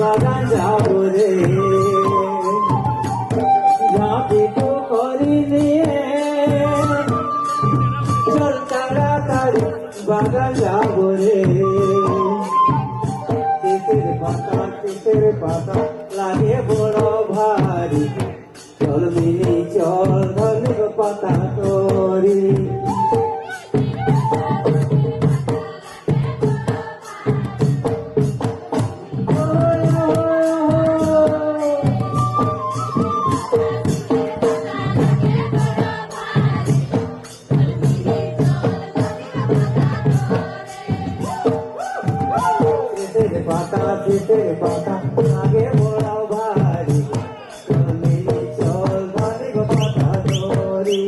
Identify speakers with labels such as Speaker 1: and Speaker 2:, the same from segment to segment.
Speaker 1: বাগান যাবো রে ঝাঁপিটো করি নিয়ে চল তাড়াতাড়ি বাগান যাবো রে তেতের পাতা লাগে বড় ভারী চল মিলি চল ধনিক পাতা তরি তেতের পাতা লাগে বড় ভারী চল মিলি চল ধনিক পাতা তরি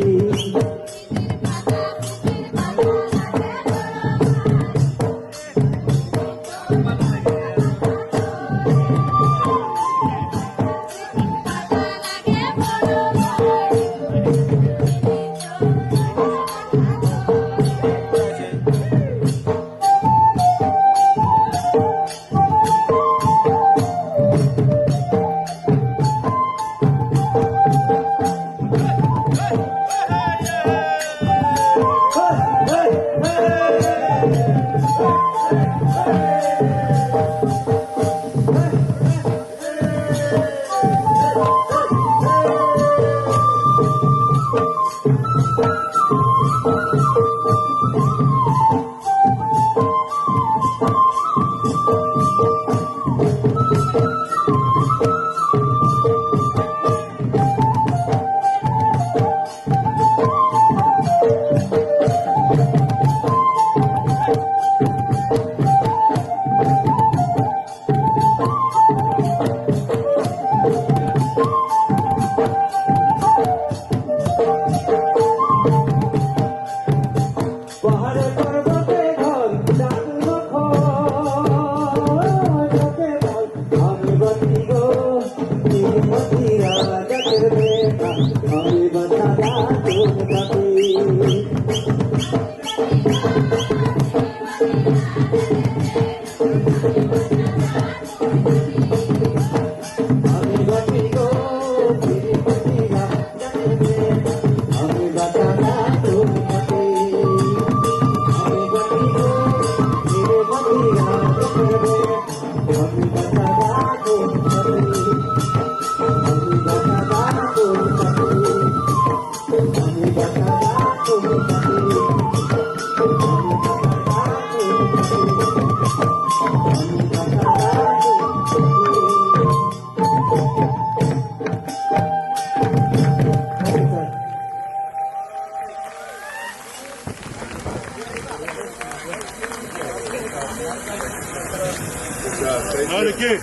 Speaker 2: Hareket.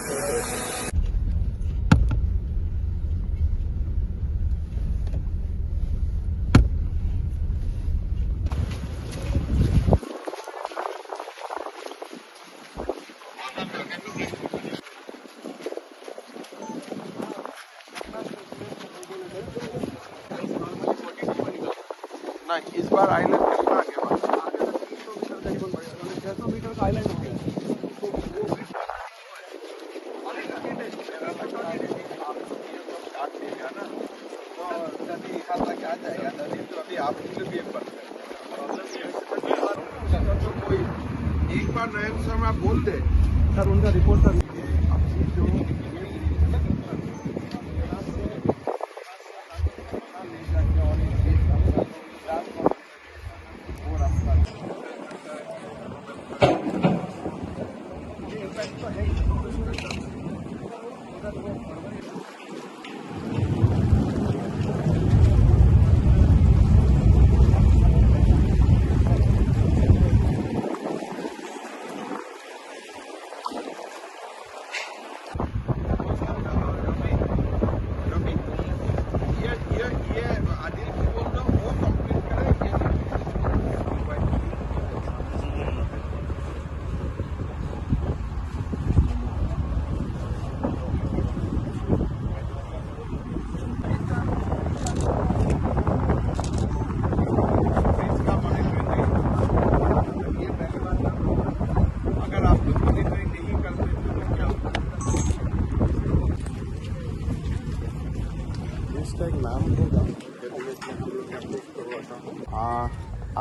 Speaker 3: ना इस बार आइलैंड कितना आगे बढ़ा?
Speaker 2: 600 मीटर का आइलैंड हो गया।
Speaker 3: एक बार नयन सर आप बोल दे
Speaker 2: सर उनका रिपोर्ट सर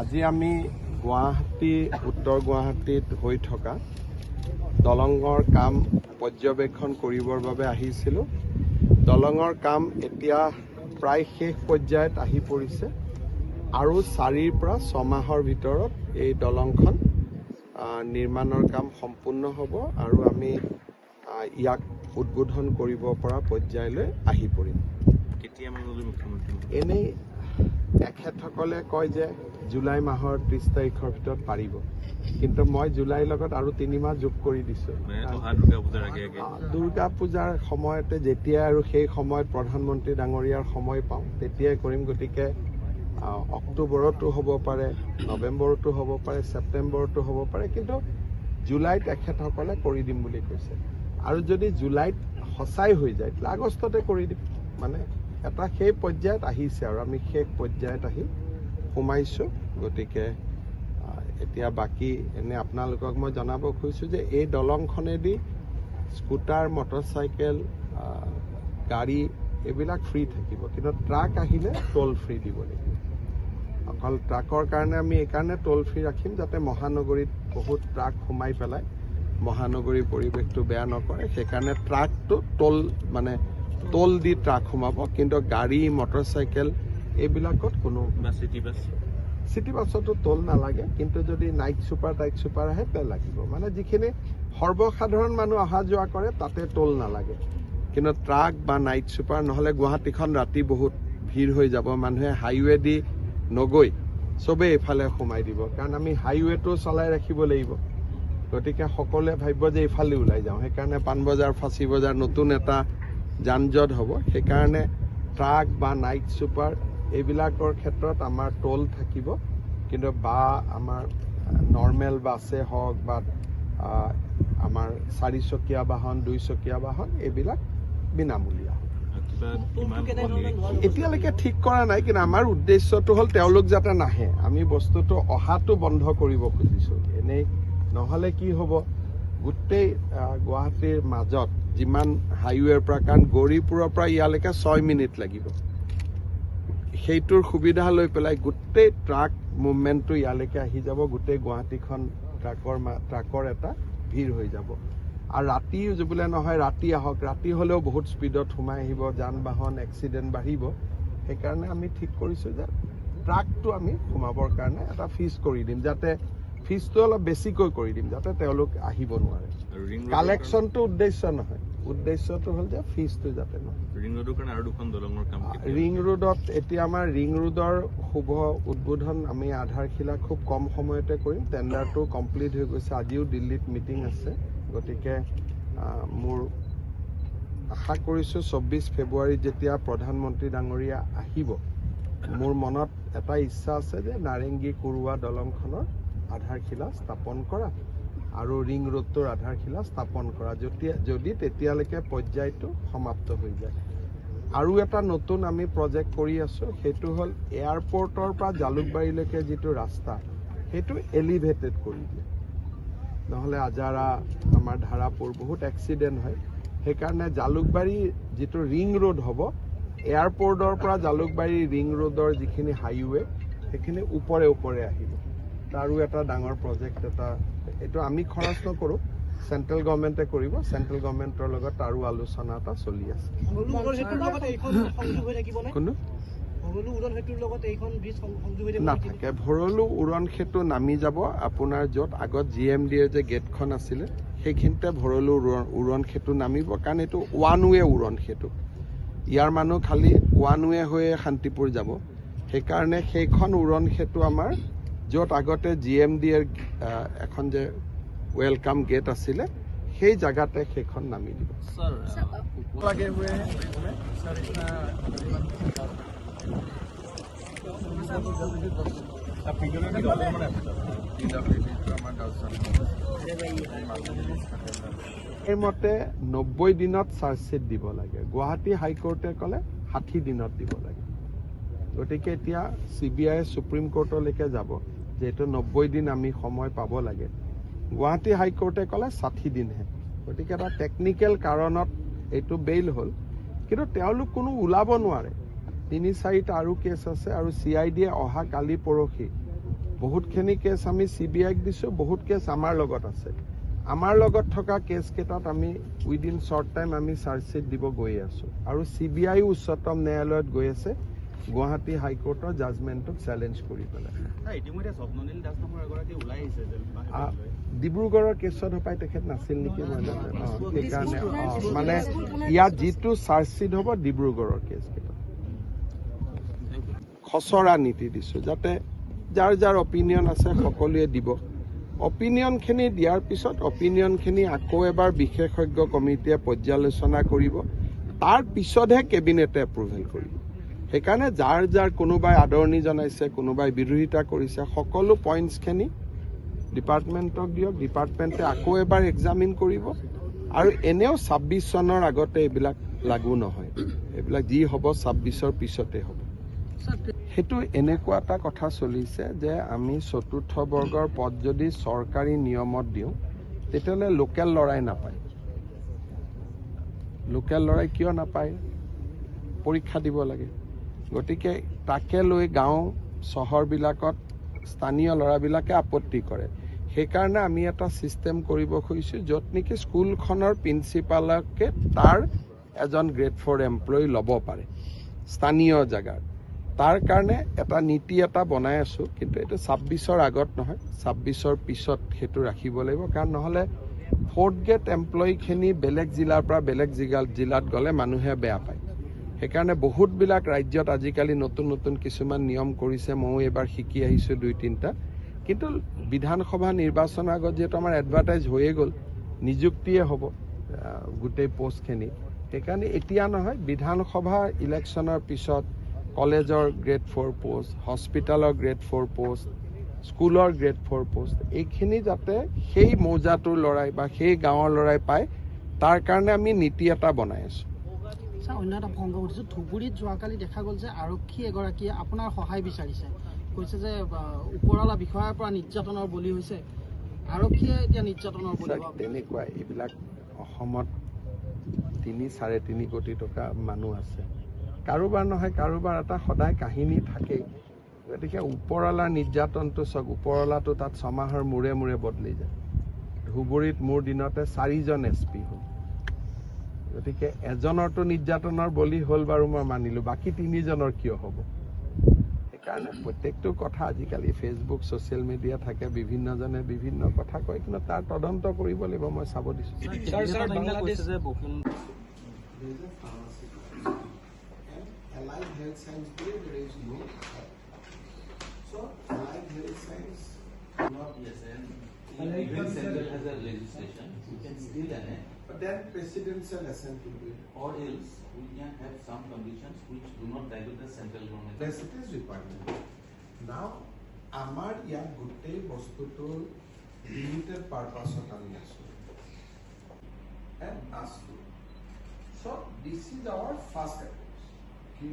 Speaker 3: আজি আমি গুৱাহাটী উত্তৰ গুৱাহাটীত হৈ থকা দলঙৰ কাম পৰ্যবেক্ষণ কৰিবৰ বাবে আহিছিলোঁ। দলঙৰ কাম এতিয়া প্ৰায় শেষ পৰ্যায়ত আহি পৰিছে আৰু 4 পৰা 6 মাহৰ ভিতৰত এই দলংখন নিৰ্মাণৰ কাম সম্পূৰ্ণ হ'ব আৰু আমি ইয়াক উদ্বোধন কৰিব পৰা পৰ্যায়লৈ আহি পৰিম। এনেই তেখেতসকলে কয় যে জুলাই মাহৰ 30 তাৰিখৰ ভিতৰত পাৰিব, কিন্তু মই জুলাইৰ লগত আৰু 3 মাহ যোগ কৰি দিছোঁ। দুৰ্গা পূজাৰ সময়তে যেতিয়া আৰু সেই সময়ত প্ৰধানমন্ত্ৰী ডাঙৰীয়াৰ সময় পাওঁ তেতিয়াই কৰিম। গতিকে অক্টোবৰতো হ'ব পাৰে, নৱেম্বৰতো হ'ব পাৰে, ছেপ্টেম্বৰতো হ'ব পাৰে, কিন্তু জুলাইত তেখেতসকলে কৰি দিম বুলি কৈছে। আৰু যদি জুলাইত সঁচাই হৈ যায় তাহলে আগষ্টতে কৰি দিম। মানে এটা সেই পৰ্যায়ত আহিছে আৰু আমি শেষ পৰ্যায়ত আহি সোমাইছোঁ। গতিকে এতিয়া বাকী এনে আপোনালোকক মই জনাব খুজিছোঁ যে এই দলংখনেদি স্কুটাৰ, মটৰচাইকেল, গাড়ী এইবিলাক ফ্ৰী থাকিব, কিন্তু ট্ৰাক আহিলে টোল ফ্ৰী দিব লাগিব। অকল ট্ৰাকৰ কাৰণে আমি এইকাৰণে টোল ফ্ৰী ৰাখিম যাতে মহানগৰীত বহুত ট্ৰাক সোমাই পেলাই মহানগৰীৰ পৰিৱেশটো বেয়া নকৰে। সেইকাৰণে ট্ৰাকটো টোল দি ট্ৰাক সোমাব, কিন্তু গাড়ী, মটৰচাইকেল এইবিলাকত কোনো চিটি বাছতো টোল নালাগে। কিন্তু যদি নাইট ছুপাৰ আহে তেল লাগিব। মানে যিখিনি সৰ্বসাধাৰণ মানুহ অহা যোৱা কৰে তাতে টোল নালাগে, কিন্তু ট্ৰাক বা নাইট ছুপাৰ নহ'লে গুৱাহাটীখন ৰাতি বহুত ভিৰ হৈ যাব। মানুহে হাইৱে দি নগৈ চবেই এইফালে সোমাই দিব, কাৰণ আমি হাইৱেটো চলাই ৰাখিব লাগিব। গতিকে সকলোৱে ভাবিব যে এইফালে ওলাই যাওঁ, সেইকাৰণে পাণবজাৰ, ফাঁচী বজাৰ নতুন এটা যান জঁট হ'ব। সেইকাৰণে ট্ৰাক বা নাইট ছুপাৰ এইবিলাকৰ ক্ষেত্ৰত আমাৰ টোল থাকিব, কিন্তু বা আমাৰ নৰ্মেল বাছে হওক বা আমাৰ 4 চকীয়া বাহন, 2 চকীয়া বাহন এইবিলাক বিনামূলীয়া। এতিয়ালৈকে ঠিক কৰা নাই, কিন্তু আমাৰ উদ্দেশ্যটো হ'ল তেওঁলোক যাতে নাহে। আমি বস্তুটো অহাটো বন্ধ কৰিব খুজিছোঁ। এনেই নহ'লে কি হ'ব, গোটেই গুৱাহাটীৰ মাজত যিমান হাইৱেৰ পৰা, কাৰণ গৌৰীপুৰৰ পৰা ইয়ালৈকে 6 মিনিট লাগিব, সেইটোৰ সুবিধা লৈ পেলাই গোটেই ট্ৰাক মুভমেণ্টটো ইয়ালৈকে আহি যাব। গোটেই গুৱাহাটীখন ট্ৰাকৰ এটা ভিৰ হৈ যাব। আৰু ৰাতি বোলে নহয় ৰাতি আহক, ৰাতি হ'লেও বহুত স্পীডত সোমাই আহিব, যান বাহন এক্সিডেণ্ট বাঢ়িব। সেইকাৰণে আমি ঠিক কৰিছোঁ যে ট্ৰাকটো আমি সোমাবৰ কাৰণে এটা ফিজ কৰি দিম, যাতে ফিজটো অলপ বেছিকৈ কৰি দিম যাতে তেওঁলোক আহিব নোৱাৰে। কালেকশ্যনটো উদ্দেশ্য নহয়, উদ্দেশ্যটো হ'ল যে ফিজটো যাতে নহয়। ৰিং ৰোডত এতিয়া আমাৰ ৰিং ৰোডৰ শুভ উদ্বোধন আমি আধাৰশিলা খুব কম সময়তে কৰিম। টেণ্ডাৰটো কমপ্লিট হৈ গৈছে, আজিও দিল্লীত মিটিং আছে। গতিকে মোৰ আশা কৰিছোঁ 24 ফেব্ৰুৱাৰীত যেতিয়া প্ৰধানমন্ত্ৰী ডাঙৰীয়া আহিব, মোৰ মনত এটা ইচ্ছা আছে যে নাৰেংগী কুৰুৱা দলংখনৰ আধাৰশিলা স্থাপন কৰা আৰু ৰিং ৰোডটোৰ আধাৰশিলা স্থাপন কৰা, যদি তেতিয়ালৈকে পৰ্যায়টো সমাপ্ত হৈ যায়। আৰু এটা নতুন আমি প্ৰজেক্ট কৰি আছোঁ, সেইটো হ'ল এয়াৰপৰ্টৰ পৰা জালুকবাৰীলৈকে যিটো ৰাস্তা সেইটো এলিভেটেড কৰি দিয়ে। নহ'লে আজাৰা, আমাৰ ধাৰাপুৰ বহুত এক্সিডেণ্ট হয়। সেইকাৰণে জালুকবাৰী যিটো ৰিং ৰোড হ'ব, এয়াৰপৰ্টৰ পৰা জালুকবাৰী ৰিং ৰোডৰ যিখিনি হাইৱে সেইখিনি ওপৰে আহিব। তাৰো এটা ডাঙৰ প্ৰজেক্ট এটা, এইটো আমি খৰচ নকৰোঁ, চেণ্ট্ৰেল গভৰ্ণমেণ্টে কৰিব। চেণ্ট্ৰেল গভৰ্ণমেণ্টৰ লগত তাৰো আলোচনা এটা চলি আছে। নাথাকে, ভৰলু উৰণ সেতু নামি যাব আপোনাৰ য'ত আগত GMDৰ যে গেটখন আছিলে সেইখিনিতে ভৰলু উৰণ সেতু নামিব, কাৰণ এইটো ওৱান ৱে উৰণ সেতু। ইয়াৰ মানুহ খালি ওৱান ৱে হৈয়ে শান্তিপুৰ যাব। সেইকাৰণে সেইখন উৰণ সেতু আমাৰ য'ত আগতে GMDৰ এখন যে ৱেলকাম গেট আছিলে সেই জায়গাতে সেইখন নামি দিব। সেইমতে 90 দিনত চাৰ্জশ্বিট দিব লাগে। গুৱাহাটী হাইকোৰ্টে ক'লে 60 দিনত দিব লাগে। গতিকে এতিয়া CBI সুপ্ৰিম কোৰ্টলৈকে যাব, যেহেতু 90 দিন আমি সময় পাব লাগে। গুৱাহাটী হাইকোৰ্টে ক'লে 60 দিনহে। গতিকে এটা টেকনিকেল কাৰণত এইটো বেইল হ'ল, কিন্তু তেওঁলোক কোনো ওলাব নোৱাৰে। 3-4টা আৰু কেছ আছে আৰু CIDয়ে অহা কালি পৰহি বহুতখিনি কেছ আমি CBIক দিছোঁ, বহুত কেছ আমাৰ লগত আছে। আমাৰ লগত থকা কেছকেইটাত আমি উইদিন শ্বৰ্ট টাইম আমি চাৰ্জশ্বিট দিব গৈ আছোঁ আৰু CBI উচ্চতম ন্যায়ালয়ত গৈ আছে গুৱাহাটী হাইকোৰ্টৰ জাজমেণ্টক চেলেঞ্জ কৰি পেলাই।
Speaker 2: ইতিমধ্যে স্বপ্ননীল দাস নামৰ এগৰাকী ওলাই আহিছে
Speaker 3: ডিব্ৰুগড়ৰ কেছত হপাই তেখেত নাছিল নেকি, মই নাজানো। সেইকাৰণে মানে ইয়াত যিটো চাৰ্জশ্বিট হ'ব ডিব্ৰুগড়ৰ কেছকেইটা খচৰা নীতি দিছোঁ, যাতে যাৰ যাৰ অপিনিয়ন আছে সকলোৱে দিব। অপিনিয়নখিনি দিয়াৰ পিছত অপিনিয়নখিনি আকৌ এবাৰ বিশেষজ্ঞ কমিটিয়ে পৰ্যালোচনা কৰিব, তাৰ পিছতহে কেবিনেটে এপ্ৰুভেল কৰিব। সেইকাৰণে যাৰ যাৰ কোনোবাই আদৰণি জনাইছে, কোনোবাই বিৰোধিতা কৰিছে, সকলো পইণ্টছখিনি ডিপাৰ্টমেণ্টক দিয়ক, ডিপাৰ্টমেণ্টে আকৌ এবাৰ এক্সামিন কৰিব আৰু এনেও 26 চনৰ আগতে এইবিলাক লাগু নহয়, এইবিলাক যি হ'ব 26ৰ পিছতে হ'ব। সেইটো এনেকুৱা এটা কথা চলিছে যে আমি চতুৰ্থ বৰ্গৰ পদ যদি চৰকাৰী নিয়মত দিওঁ তেতিয়াহ'লে লোকেল ল'ৰাই নাপায়। লোকেল ল'ৰাই কিয় নাপায়? পৰীক্ষা দিব লাগে। গতিকে তাকে লৈ গাঁও চহৰবিলাকত স্থানীয় ল'ৰাবিলাকে আপত্তি কৰে। সেইকাৰণে আমি এটা ছিষ্টেম কৰিব খুজিছোঁ য'ত নেকি স্কুলখনৰ প্ৰিন্সিপালকে তাৰ এজন গ্ৰেড 4 এমপ্লয়ী ল'ব পাৰে স্থানীয় জেগাত। তাৰ কাৰণে এটা নীতি এটা বনাই আছোঁ, কিন্তু এইটো 26ৰ আগত নহয়, 26ৰ পিছত সেইটো ৰাখিব লাগিব। কাৰণ নহ'লে 4th গ্ৰেড এমপ্লয়ীখিনি বেলেগ জিলাৰ পৰা বেলেগ জিলাত গ'লে মানুহে বেয়া পায়। সেইকাৰণে বহুতবিলাক ৰাজ্যত আজিকালি নতুন নতুন কিছুমান নিয়ম কৰিছে, ময়ো এইবাৰ শিকি আহিছোঁ 2-3টা। কিন্তু বিধানসভা নিৰ্বাচনৰ আগত যিহেতু আমাৰ এডভাৰটাইজ হৈয়ে গ'ল, নিযুক্তিয়ে হ'ব গোটেই পোষ্টখিনি, সেইকাৰণে এতিয়া নহয়, বিধানসভা ইলেকশ্যনৰ পিছত কলেজৰ গ্ৰেড 4 পোষ্ট, হস্পিটেলৰ গ্ৰেড 4 পোষ্ট, স্কুলৰ গ্ৰেড 4 পোষ্ট, এইখিনি যাতে সেই মৌজাটোৰ ল'ৰাই বা সেই গাঁৱৰ ল'ৰাই পায়, তাৰ কাৰণে আমি নীতি এটা বনাই আছোঁ।
Speaker 4: অন্য এটা প্ৰসংগ উঠিছোঁ, ধুবুৰীত যোৱাকালি দেখা গ'ল যে আৰক্ষী এগৰাকীয়ে আপোনাৰ সহায় বিচাৰিছে, কৈছে যে ওপৰৱালা বিষয়াৰ পৰা নিৰ্যাতনৰ বলি হৈছে, আৰক্ষীয়ে এতিয়া নিৰ্যাতনৰ বলি।
Speaker 3: তেনেকুৱাই এইবিলাক অসমত 3-3.5 কোটি টকা মানুহ আছে, কাৰোবাৰ নহয় কাৰোবাৰ এটা সদায় কাহিনী থাকেই। গতিকে ওপৰৱালাৰ নিৰ্যাতনটো চাওক, ওপৰৱালাটো তাত 6 মাহৰ মূৰে মূৰে বদলি যায়। ধুবুৰীত মোৰ দিনতে 4জন SP হ'ল। গতিকে এজনৰতো নিৰ্যাতনৰ বলি হ'ল বাৰু মই মানিলোঁ, বাকী 3জনৰ কিয় হ'ব? সেইকাৰণে প্ৰত্যেকটো কথা আজিকালি ফেচবুক ছ'চিয়েল মিডিয়া থাকে, বিভিন্নজনে বিভিন্ন কথা কয়, কিন্তু তাৰ তদন্ত কৰিব লাগিব, মই চাব দিছোঁ। Allied health science group, there is no. So, allied health science not
Speaker 5: yes, and even central has a legislation, we can still enact,
Speaker 3: but then presidential assent will be.
Speaker 5: or else we can have some conditions which do not dilute the central government.
Speaker 3: Yes, it is requirement. Now, আমাৰ ইয়াত গোটেই বস্তুটোৰ limited purpose-ত আমি আছোঁ and আছোঁ. So, this is our first approach.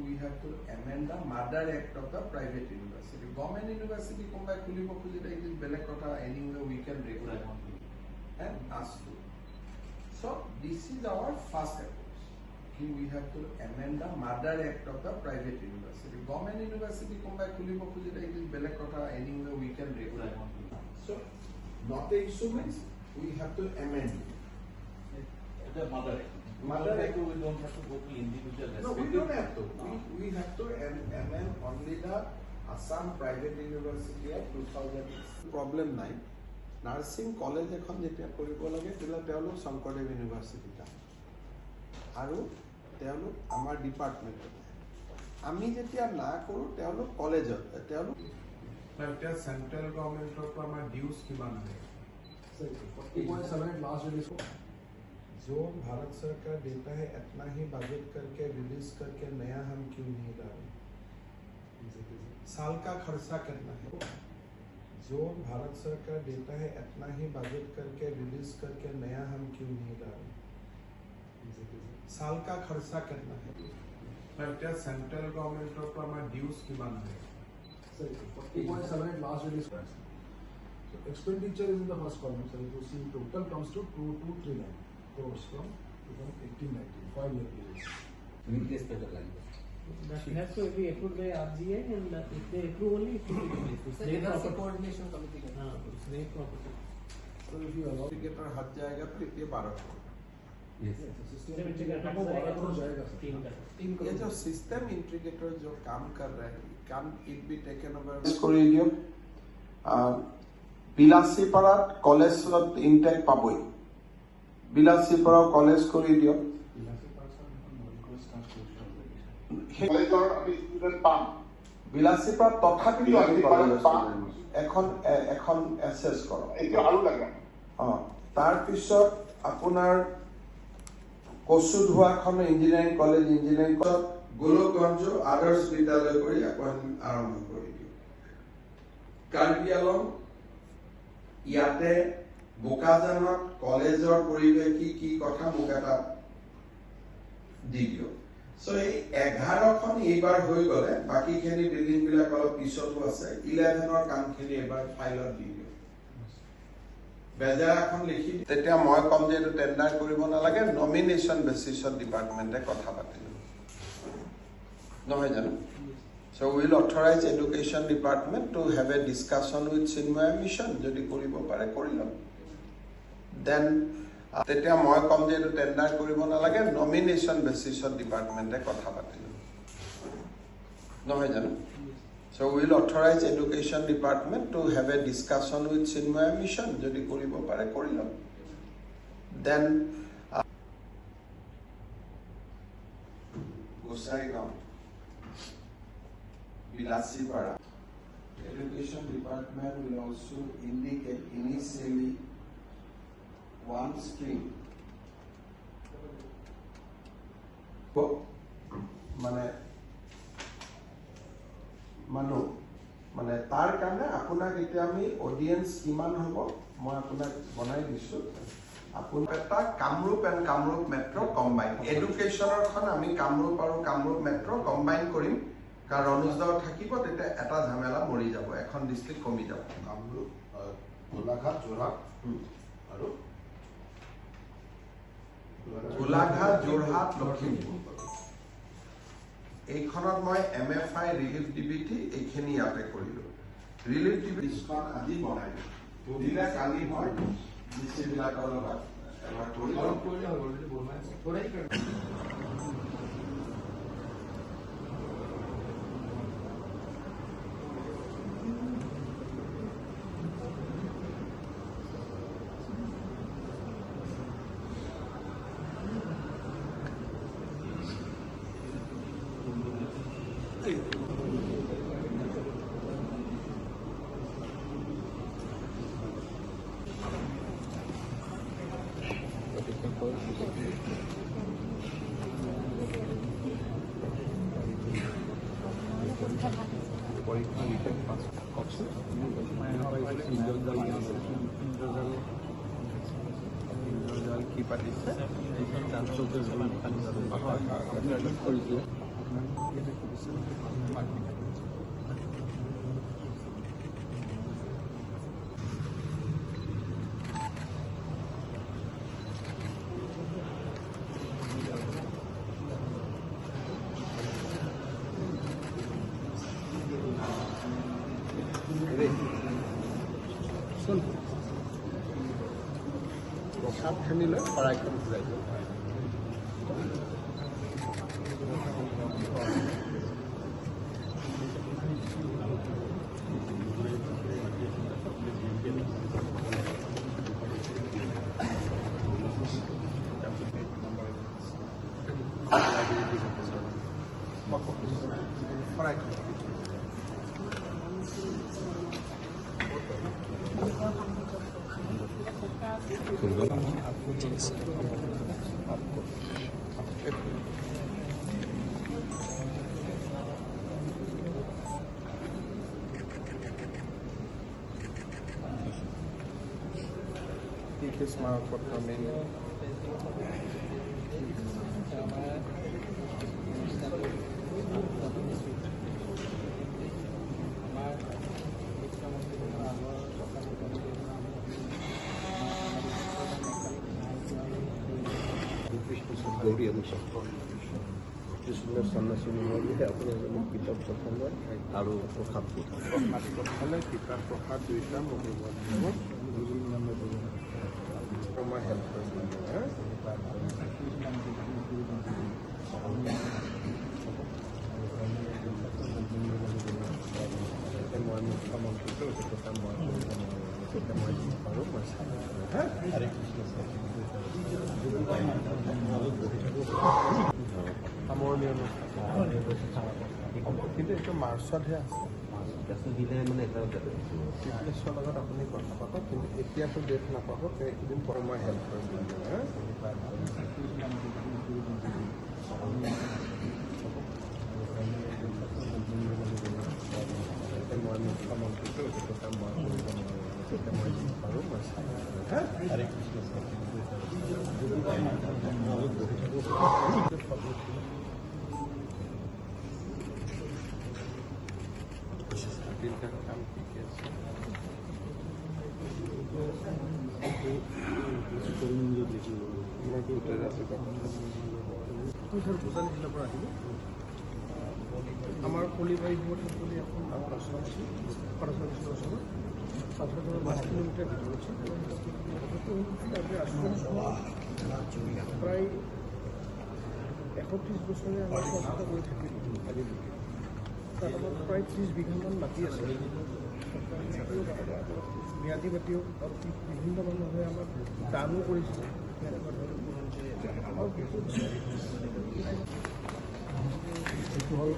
Speaker 3: We have to amend the Mother Act of the private university. Government university কোনোবাই খুলিব খুজিলে it is বেলেগ কথা, anyway we can regulate and ask to. So this is our first approach. We have to amend the Mother Act of the private university. Government university কোনোবাই খুলিব খুজিলে it is বেলেগ কথা, anyway we can regulate. So not the issue means we have to amend it.
Speaker 5: The Mother Act.
Speaker 3: Mother Act,
Speaker 5: we don't have to go to individual.
Speaker 3: no, we don't have to. We have to amend only the Assam Private University Act 2000. Problem নাই, nursing college এখন যেতিয়া কৰিব লাগে তেতিয়া তেওঁলোক শংকৰদেৱ ইউনিভাৰ্চিটিত আহে আৰু তেওঁলোক আমাৰ ডিপাৰ্টমেণ্টত আহে। আমি যেতিয়া না কৰোঁ তেওঁলোক কলেজত, তেওঁলোক এতিয়া চেণ্ট্ৰেল গভৰ্ণমেণ্টৰ পৰা আমাৰ ডিউজ কিমান আহে?
Speaker 2: 40.7 लास्ट रिलीज
Speaker 3: जो भारत सरकार देता है इतना ही बजट करके रिलीज करके नया हम क्यों नहीं डालें? साल का खर्चा करना है। जो भारत सरकार देता है इतना ही बजट करके रिलीज करके नया हम क्यों नहीं डालें? साल का खर्चा करना है। এতিয়া চেণ্ট্ৰেল গভৰ্ণমেণ্টৰ পৰা আমাৰ ডিউজ কিমান আহে?
Speaker 2: 40.7 last release So expenditure is in the first column, so you see total comes to 2239 crores from 2018-19 5-year period.
Speaker 5: Weakness better language.
Speaker 6: That has to be approved by RGA, and if they approve only, it will be released.
Speaker 2: So that's a coordination committee.
Speaker 6: It's their property.
Speaker 2: So if you allow
Speaker 3: ক্ৰিকেটৰ হাত জায়গা তো এতিয়া 1200
Speaker 5: Yes.
Speaker 2: system integrator को 12 करोड़ जाएगा sir.
Speaker 6: 3 crore.
Speaker 2: 3
Speaker 3: ये
Speaker 2: करोड़।
Speaker 3: जो system integrator जो काम कर रहा है can it be taken over কৰি দিয়ক বিলাসীপাৰাত কলেজত ইনটেক পাবই বিলাসীপাৰা কলেজ কৰি দিয়ক
Speaker 7: কলেজৰ আমি ষ্টুডেন্ট পাম
Speaker 3: বিলাসীপাৰাত তথাপিও আমি
Speaker 7: বিলাসীপাৰাত পাম।
Speaker 3: এখন এসেস কৰক
Speaker 7: এইটো আৰু লাগে
Speaker 3: তাৰ পিছত আপোনাৰ কচুধোৱাখন ইঞ্জিনিয়াৰিং কলেজ ইঞ্জিনিয়াৰিং গোলকগঞ্জ আদৰ্শ বিদ্যালয় কৰি এখন আৰম্ভ কৰি দিওঁ কাৰ্বি আলং ইয়াতে বোকাজানত কলেজৰ পৰিৱেশ কি কথা মোক এটা দি দিওঁ সো এই 11খন এইবাৰ হৈ গ'লে বাকীখিনি বিল্ডিং বিলাক অলপ পিছতো আছে 11ৰ কামখিনি এবাৰ ফাইলত দি দিওঁ বেজাৰাখন লিখি তেতিয়া মই কম যে এইটো টেন্ডাৰ কৰিব নালাগে নমিনেশ্যন বেচিছত ডিপাৰ্টমেণ্টে কথা পাতিব নহয় জানো So we will authorize education department to have a discussion with Chinmaya Mission যদি কৰিব পাৰে কৰি লম then তেতিয়া মই কম যে এইটো টেন্ডাৰ কৰিব নালাগে নমিনেশ্যন বেচিছত ডিপাৰ্টমেণ্টে কথা পাতিব নহয় জানো So we will authorize education department to have a discussion with Chinmaya Mission যদি কৰিব পাৰে কৰি লম then Gossaigaon Vilasipara. Education department will also indicate initially one stream. মানে তাৰ কাৰণে আপোনাক এতিয়া আমি অডিয়েন্স কিমান হ'ব মই আপোনাক বনাই দিছো আপোন এটা Kamrup and Kamrup metro' combine এডুকেশ্যনৰখন আমি কামৰূপ আৰু কামৰূপ মেট্ৰ' কম্বাইন কৰিম কাৰণ অনুষ্ঠিত থাকিব তেতিয়া এটা ঝামেলা মৰি যাব এখন ডিস্ট্ৰিক্ট কমি যাব
Speaker 2: কামৰূপ গোলাঘাট যোৰহাট আৰু
Speaker 3: গোলাঘাট যোৰহাট লখিমপুৰ এইখনত মই MFI ৰিলিফ ডিবিটি এইখিনি ইয়াতে কৰিলো ৰিলিফ ডিবিটিখন আজি বনাইলো দিলে কালি মই ডিচিবিলাকৰ লগত এবাৰ কৰিলো
Speaker 2: অলপ কৰিলে হ'ব অলৰেডি বনাই আছে থোড়াই কৰি
Speaker 3: কি পাতিছে প্ৰসাদখিনি লৈ শৰাইখন ঘূৰাই দিওঁ শৰাইখন স্মাৰকপত্ৰ মেইন গৌৰী পিতৃচন্দ্ৰ সন্ন্যাসী নিয়ে আপোনালোকে কিতাপ পঠন লয় আৰু প্ৰসাদ পঠালে কিতাপ প্ৰসাদ দুইটা মই হেল্প কৰিম মই মুখ্যমন্ত্ৰীটো এইটো কথা মই পাৰোঁ মই চাম হৰে কৃষ্ণ সামৰণি অনুষ্ঠান কিন্তু এইটো মাৰ্চতহে আছে ফিটনেছৰ লগত আপুনি কথা পাতক কিন্তু এতিয়াতো ডেট নাপাব এইকেইদিন পৰা মই হেল্প কৰিম মই মুখ্যমন্ত্ৰীটো এইটো কথা মই পাৰোঁ মই চাম হৰে কৃষ্ণ কাম ঠিকে আছে
Speaker 2: আমাৰ কলিবাৰী বুলি এখন আশ্ৰম আছে ওচৰত 5 কিলোমিটাৰ ভিতৰত আছে প্ৰায় 31 বছৰে আমাৰ কষ্ট কৰি থাকিলোঁ তাত আমাৰ প্ৰায় 30 বিঘামান মাটি আছে ম্যাদী মাটিও আৰু বিভিন্ন মানুহে আমাক দানো কৰিছিলে এইটো হ'ল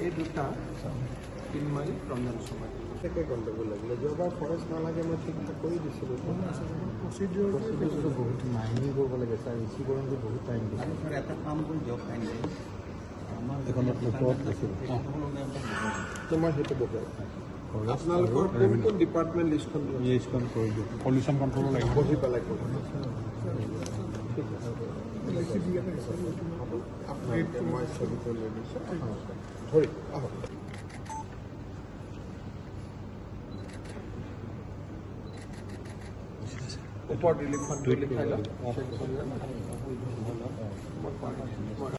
Speaker 3: এই দুটা তিনমাইল ৰঞ্জন সময় তাকে গণ্ডগোল লাগিলে যোৱাবাৰ ফৰেষ্ট নালাগে মই ঠিক ঠাক কৰি দিছিলোঁ প্ৰচিডিউৰটো বহুত মাইনিং কৰিব লাগে ছাৰ ৰিচিভৰণটো বহুত টাইম দিছে
Speaker 5: ছাৰ এটা কাম কৰি দিয়ক কাইণ্ডলি আমাৰ
Speaker 3: এখনত ওপৰত ৰাখিব তো মই সেইটো বহাই আপোনালোকৰ কোন কোন ডিপাৰ্টমেণ্ট লিষ্টখন কৰি দিয়ক পলিউশ্যন কণ্ট্ৰল লাগিব বহি পেলাই কৰিব ঠিক আছে আপোনালোকে মই ছবিটো লৈ দিছোঁ ধৰি আহক ওপৰত ৰিলিফখন লিখাই লওক